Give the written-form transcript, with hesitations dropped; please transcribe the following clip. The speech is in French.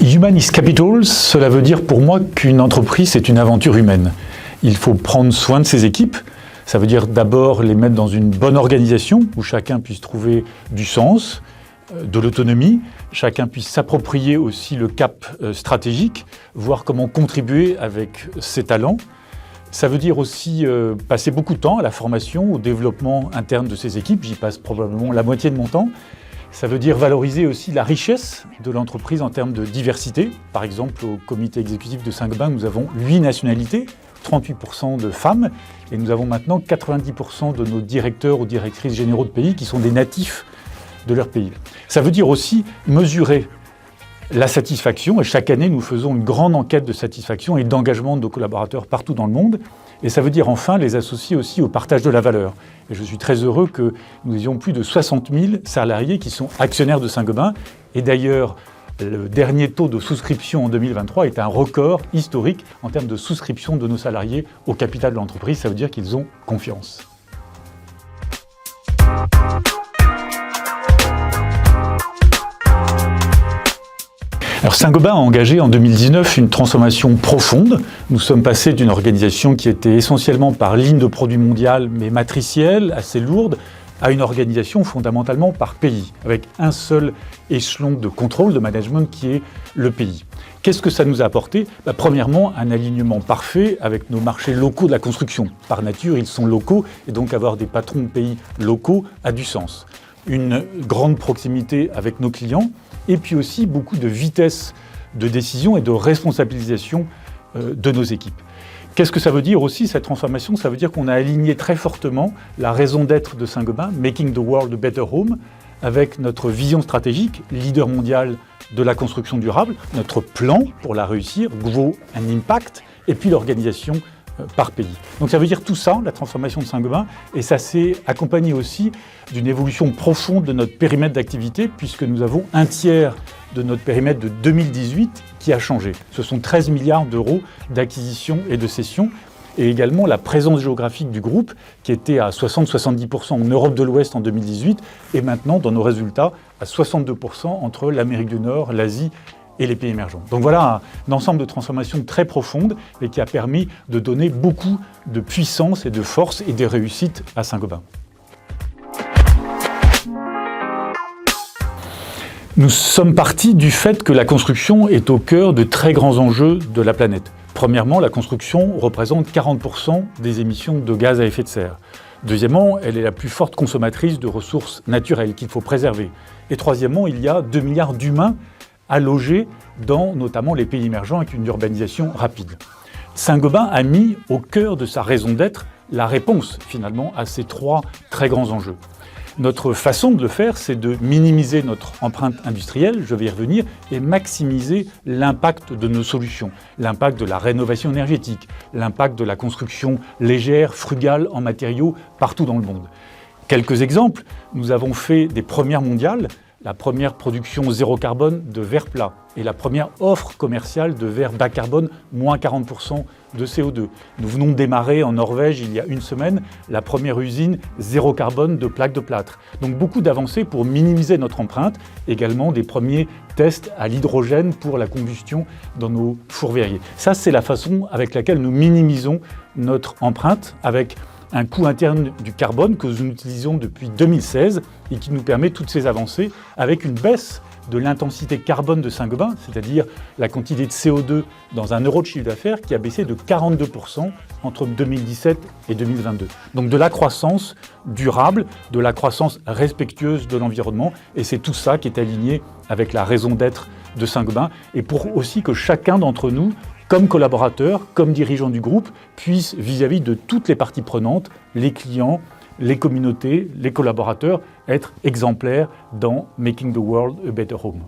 Human is Capital, cela veut dire pour moi qu'une entreprise, c'est une aventure humaine. Il faut prendre soin de ses équipes. Ça veut dire d'abord les mettre dans une bonne organisation où chacun puisse trouver du sens, de l'autonomie, chacun puisse s'approprier aussi le cap stratégique, voir comment contribuer avec ses talents. Ça veut dire aussi passer beaucoup de temps à la formation, au développement interne de ses équipes. J'y passe probablement la moitié de mon temps. Ça veut dire valoriser aussi la richesse de l'entreprise en termes de diversité. Par exemple, au comité exécutif de Saint-Gobain, nous avons 8 nationalités, 38% de femmes, et nous avons maintenant 90% de nos directeurs ou directrices généraux de pays qui sont des natifs de leur pays. Ça veut dire aussi mesurer la satisfaction, et chaque année nous faisons une grande enquête de satisfaction et d'engagement de nos collaborateurs partout dans le monde. Et ça veut dire enfin les associer aussi au partage de la valeur. Et je suis très heureux que nous ayons plus de 60 000 salariés qui sont actionnaires de Saint-Gobain. Et d'ailleurs, le dernier taux de souscription en 2023 est un record historique en termes de souscription de nos salariés au capital de l'entreprise. Ça veut dire qu'ils ont confiance. Alors Saint-Gobain a engagé en 2019 une transformation profonde. Nous sommes passés d'une organisation qui était essentiellement par ligne de produit mondial, mais matricielle, assez lourde, à une organisation fondamentalement par pays, avec un seul échelon de contrôle, de management qui est le pays. Qu'est-ce que ça nous a apporté ? Premièrement, un alignement parfait avec nos marchés locaux de la construction. Par nature, ils sont locaux, et donc avoir des patrons de pays locaux a du sens. Une grande proximité avec nos clients, et puis aussi beaucoup de vitesse de décision et de responsabilisation de nos équipes. Qu'est-ce que ça veut dire aussi, cette transformation ? Ça veut dire qu'on a aligné très fortement la raison d'être de Saint-Gobain, Making the World a Better Home, avec notre vision stratégique, leader mondial de la construction durable, notre plan pour la réussir, Grow and Impact, et puis l'organisation par pays. Donc ça veut dire tout ça, la transformation de Saint-Gobain, et ça s'est accompagné aussi d'une évolution profonde de notre périmètre d'activité, puisque nous avons un tiers de notre périmètre de 2018 qui a changé. Ce sont 13 milliards d'euros d'acquisition et de cession, et également la présence géographique du groupe, qui était à 60-70% en Europe de l'Ouest en 2018, et maintenant, dans nos résultats, à 62% entre l'Amérique du Nord, l'Asie et les pays émergents. Donc voilà un ensemble de transformations très profondes et qui a permis de donner beaucoup de puissance et de force et de réussite à Saint-Gobain. Nous sommes partis du fait que la construction est au cœur de très grands enjeux de la planète. Premièrement, la construction représente 40% des émissions de gaz à effet de serre. Deuxièmement, elle est la plus forte consommatrice de ressources naturelles qu'il faut préserver. Et troisièmement, il y a 2 milliards d'humains à loger dans notamment les pays émergents avec une urbanisation rapide. Saint-Gobain a mis au cœur de sa raison d'être la réponse finalement à ces 3 très grands enjeux. Notre façon de le faire, c'est de minimiser notre empreinte industrielle, je vais y revenir, et maximiser l'impact de nos solutions, l'impact de la rénovation énergétique, l'impact de la construction légère, frugale en matériaux partout dans le monde. Quelques exemples, nous avons fait des premières mondiales, la première production zéro carbone de verre plat et la première offre commerciale de verre bas carbone, moins 40% de CO2. Nous venons de démarrer en Norvège il y a une semaine la première usine zéro carbone de plaques de plâtre. Donc beaucoup d'avancées pour minimiser notre empreinte, également des premiers tests à l'hydrogène pour la combustion dans nos fours verriers. Ça, c'est la façon avec laquelle nous minimisons notre empreinte avec un coût interne du carbone que nous utilisons depuis 2016 et qui nous permet toutes ces avancées avec une baisse de l'intensité carbone de Saint-Gobain, c'est-à-dire la quantité de CO2 dans un euro de chiffre d'affaires qui a baissé de 42% entre 2017 et 2022. Donc de la croissance durable, de la croissance respectueuse de l'environnement, et c'est tout ça qui est aligné avec la raison d'être de Saint-Gobain, et pour aussi que chacun d'entre nous, comme collaborateurs, comme dirigeants du groupe, puissent vis-à-vis de toutes les parties prenantes, les clients, les communautés, les collaborateurs, être exemplaires dans Making the World a Better Home.